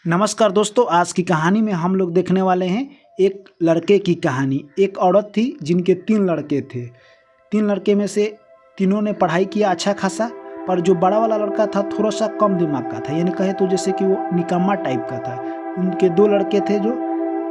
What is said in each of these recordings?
नमस्कार दोस्तों, आज की कहानी में हम लोग देखने वाले हैं एक लड़के की कहानी। एक औरत थी जिनके 3 लड़के थे। 3 लड़के में से तीनों ने पढ़ाई किया अच्छा खासा, पर जो बड़ा वाला लड़का था थोड़ा सा कम दिमाग का था, यानी कहे तो जैसे कि वो निकम्मा टाइप का था। उनके 2 लड़के थे जो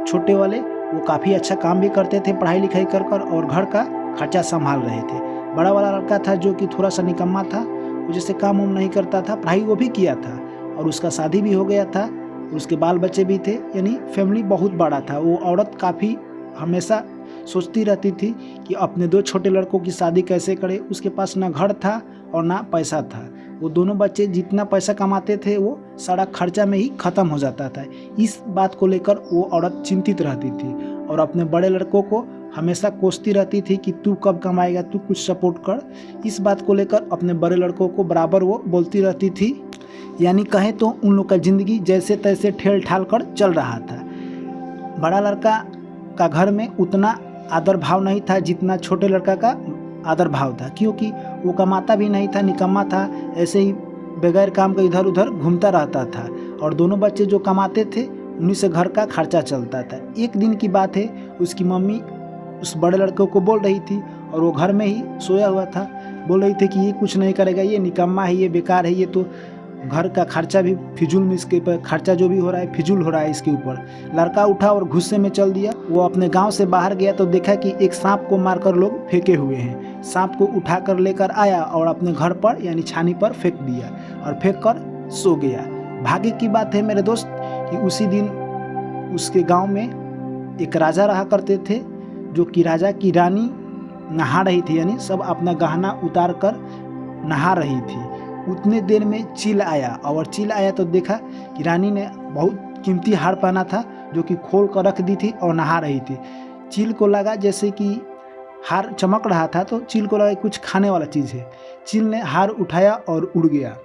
छोटे वाले, वो काफ़ी अच्छा काम भी करते थे पढ़ाई लिखाई कर कर और घर का खर्चा संभाल रहे थे। बड़ा वाला लड़का था जो कि थोड़ा सा निकम्मा था, वो जैसे काम वाम नहीं करता था, पढ़ाई वो भी किया था और उसका शादी भी हो गया था, उसके बाल बच्चे भी थे, यानी फैमिली बहुत बड़ा था। वो औरत काफ़ी हमेशा सोचती रहती थी कि अपने 2 छोटे लड़कों की शादी कैसे करे। उसके पास ना घर था और ना पैसा था। वो दोनों बच्चे जितना पैसा कमाते थे वो सारा खर्चा में ही ख़त्म हो जाता था। इस बात को लेकर वो औरत चिंतित रहती थी और अपने बड़े लड़कों को हमेशा कोसती रहती थी कि तू कब कमाएगा, तू कुछ सपोर्ट कर। इस बात को लेकर अपने बड़े लड़कों को बराबर वो बोलती रहती थी। यानी कहें तो उन लोग का ज़िंदगी जैसे तैसे ठेल ठाल कर चल रहा था। बड़ा लड़का का घर में उतना आदर भाव नहीं था जितना छोटे लड़का का आदर भाव था, क्योंकि वो कमाता भी नहीं था, निकम्मा था, ऐसे ही बगैर काम के इधर उधर घूमता रहता था। और दोनों बच्चे जो कमाते थे उन्हीं से घर का खर्चा चलता था। एक दिन की बात है, उसकी मम्मी उस बड़े लड़के को बोल रही थी और वो घर में ही सोया हुआ था। बोल रही थी कि ये कुछ नहीं करेगा, ये निकम्मा है, ये बेकार है, ये तो घर का खर्चा भी फिजूल में, इसके ऊपर खर्चा जो भी हो रहा है फिजूल हो रहा है इसके ऊपर। लड़का उठा और गुस्से में चल दिया। वो अपने गांव से बाहर गया तो देखा कि एक सांप को मारकर लोग फेंके हुए हैं। सांप को उठाकर लेकर आया और अपने घर पर यानी छानी पर फेंक दिया और फेंक कर सो गया। भाग्य की बात है मेरे दोस्त कि उसी दिन उसके गाँव में एक राजा रहा करते थे, जो कि राजा की रानी नहा रही थी, यानी सब अपना गहना उतार कर नहा रही थी। उतने देर में चील आया और चील आया तो देखा कि रानी ने बहुत कीमती हार पहना था जो कि खोल कर रख दी थी और नहा रही थी। चील को लगा जैसे कि हार चमक रहा था तो चील को लगा कुछ खाने वाला चीज़ है। चील ने हार उठाया और उड़ गया,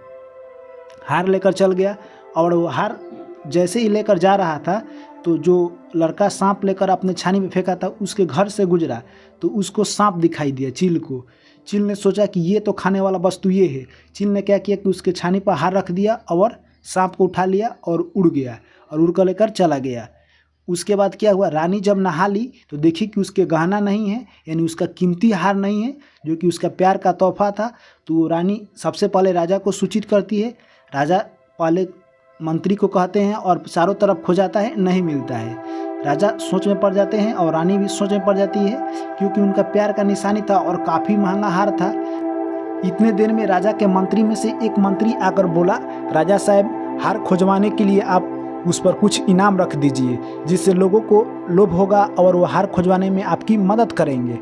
हार लेकर चल गया। और वो हार जैसे ही लेकर जा रहा था तो जो लड़का सांप लेकर अपने छानी में फेंका था उसके घर से गुजरा तो उसको सांप दिखाई दिया चील को। चील ने सोचा कि ये तो खाने वाला वस्तु ये है। चील ने क्या किया कि उसके छानी पर हार रख दिया और सांप को उठा लिया और उड़ गया और उड़ कर लेकर चला गया। उसके बाद क्या हुआ, रानी जब नहा ली तो देखी कि उसके गहना नहीं है, यानी उसका कीमती हार नहीं है जो कि उसका प्यार का तोहफा था। तो रानी सबसे पहले राजा को सूचित करती है। राजा पहले मंत्री को कहते हैं और चारों तरफ खोजाता है, नहीं मिलता है। राजा सोच में पड़ जाते हैं और रानी भी सोच में पड़ जाती है, क्योंकि उनका प्यार का निशानी था और काफ़ी महंगा हार था। इतने देर में राजा के मंत्री में से एक मंत्री आकर बोला, राजा साहब, हार खोजवाने के लिए आप उस पर कुछ इनाम रख दीजिए, जिससे लोगों को लोभ होगा और वो हार खोजवाने में आपकी मदद करेंगे।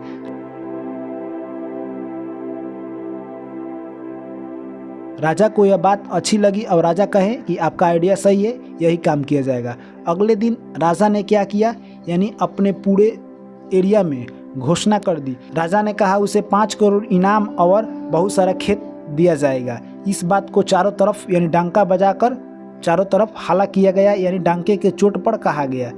राजा को यह बात अच्छी लगी और राजा कहे कि आपका आइडिया सही है, यही काम किया जाएगा। अगले दिन राजा ने क्या किया, यानी अपने पूरे एरिया में घोषणा कर दी। राजा ने कहा उसे 5 करोड़ इनाम और बहुत सारा खेत दिया जाएगा। इस बात को चारों तरफ यानी डंका बजाकर चारों तरफ हल्ला किया गया, यानी डंके के चोट पर कहा गया।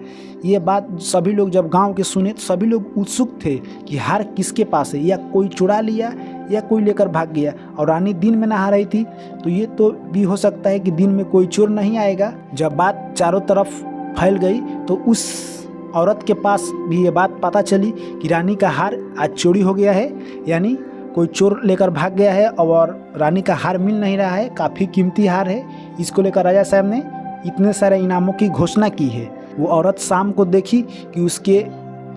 ये बात सभी लोग जब गांव के सुने तो सभी लोग उत्सुक थे कि हार किसके पास है, या कोई चुरा लिया या कोई लेकर भाग गया। और रानी दिन में नहा रही थी तो ये तो भी हो सकता है कि दिन में कोई चोर नहीं आएगा। जब बात चारों तरफ फैल गई तो उस औरत के पास भी ये बात पता चली कि रानी का हार आज चोरी हो गया है, यानी कोई चोर लेकर भाग गया है और रानी का हार मिल नहीं रहा है, काफ़ी कीमती हार है। इसको लेकर राजा साहब ने इतने सारे इनामों की घोषणा की है। वो औरत शाम को देखी कि उसके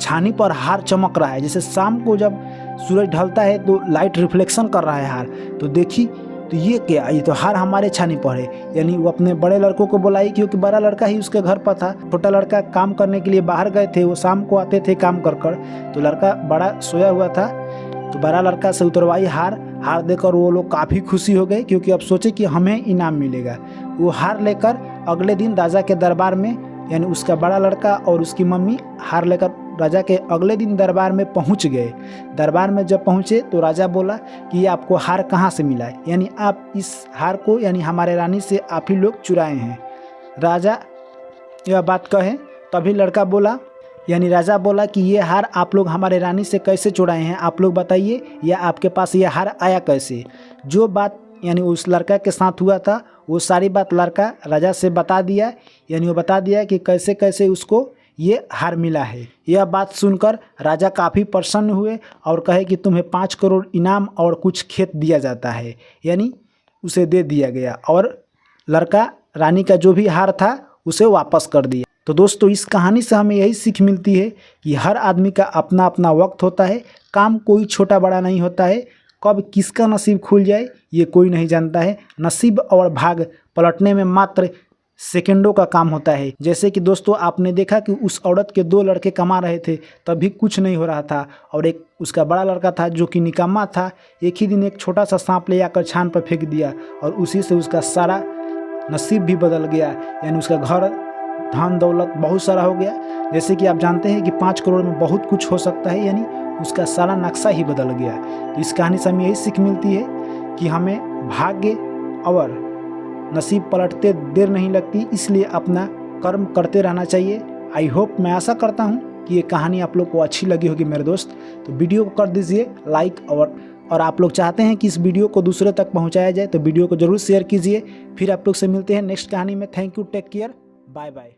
छानी पर हार चमक रहा है, जैसे शाम को जब सूरज ढलता है तो लाइट रिफ्लेक्शन कर रहा है हार, तो देखी तो ये क्या, ये तो हार हमारे छानी पर है। यानी वो अपने बड़े लड़कों को बुलाई, क्योंकि बड़ा लड़का ही उसके घर पर था, छोटा लड़का काम करने के लिए बाहर गए थे, वो शाम को आते थे काम कर कर। तो लड़का बड़ा सोया हुआ था तो बड़ा लड़का से उतरवाई हार देकर वो लोग काफ़ी खुशी हो गए, क्योंकि अब सोचे कि हमें इनाम मिलेगा। वो हार लेकर अगले दिन राजा के दरबार में, यानी उसका बड़ा लड़का और उसकी मम्मी हार लेकर राजा के अगले दिन दरबार में पहुंच गए। दरबार में जब पहुंचे तो राजा बोला कि ये आपको हार कहाँ से मिला है, यानी आप इस हार को यानी हमारे रानी से आप ही लोग चुराए हैं। राजा यह बात कहे तभी लड़का बोला, यानी राजा बोला कि ये हार आप लोग हमारे रानी से कैसे चुराए हैं, आप लोग बताइए, या आपके पास ये हार आया कैसे। जो बात यानी उस लड़का के साथ हुआ था वो सारी बात लड़का राजा से बता दिया, यानी वो बता दिया कि कैसे कैसे उसको ये हार मिला है। यह बात सुनकर राजा काफ़ी प्रसन्न हुए और कहे कि तुम्हें 5 करोड़ इनाम और कुछ खेत दिया जाता है, यानी उसे दे दिया गया और लड़का रानी का जो भी हार था उसे वापस कर दिया। तो दोस्तों इस कहानी से हमें यही सीख मिलती है कि हर आदमी का अपना अपना वक्त होता है, काम कोई छोटा बड़ा नहीं होता है, कब किसका नसीब खुल जाए ये कोई नहीं जानता है। नसीब और भाग पलटने में मात्र सेकंडों का काम होता है। जैसे कि दोस्तों आपने देखा कि उस औरत के 2 लड़के कमा रहे थे तभी कुछ नहीं हो रहा था, और एक उसका बड़ा लड़का था जो कि निकम्मा था, एक ही दिन एक छोटा सा सांप ले आकर छान पर फेंक दिया और उसी से उसका सारा नसीब भी बदल गया, यानी उसका घर धन दौलत बहुत सारा हो गया। जैसे कि आप जानते हैं कि 5 करोड़ में बहुत कुछ हो सकता है, यानी उसका सारा नक्शा ही बदल गया। तो इस कहानी से हमें यही सीख मिलती है कि हमें भाग्य और नसीब पलटते देर नहीं लगती, इसलिए अपना कर्म करते रहना चाहिए। आई होप, मैं आशा करता हूँ कि ये कहानी आप लोग को अच्छी लगी होगी मेरे दोस्त। तो वीडियो को कर दीजिए लाइक, और आप लोग चाहते हैं कि इस वीडियो को दूसरे तक पहुँचाया जाए तो वीडियो को ज़रूर शेयर कीजिए। फिर आप लोग से मिलते हैं नेक्स्ट कहानी में। Thank you, take care, bye bye.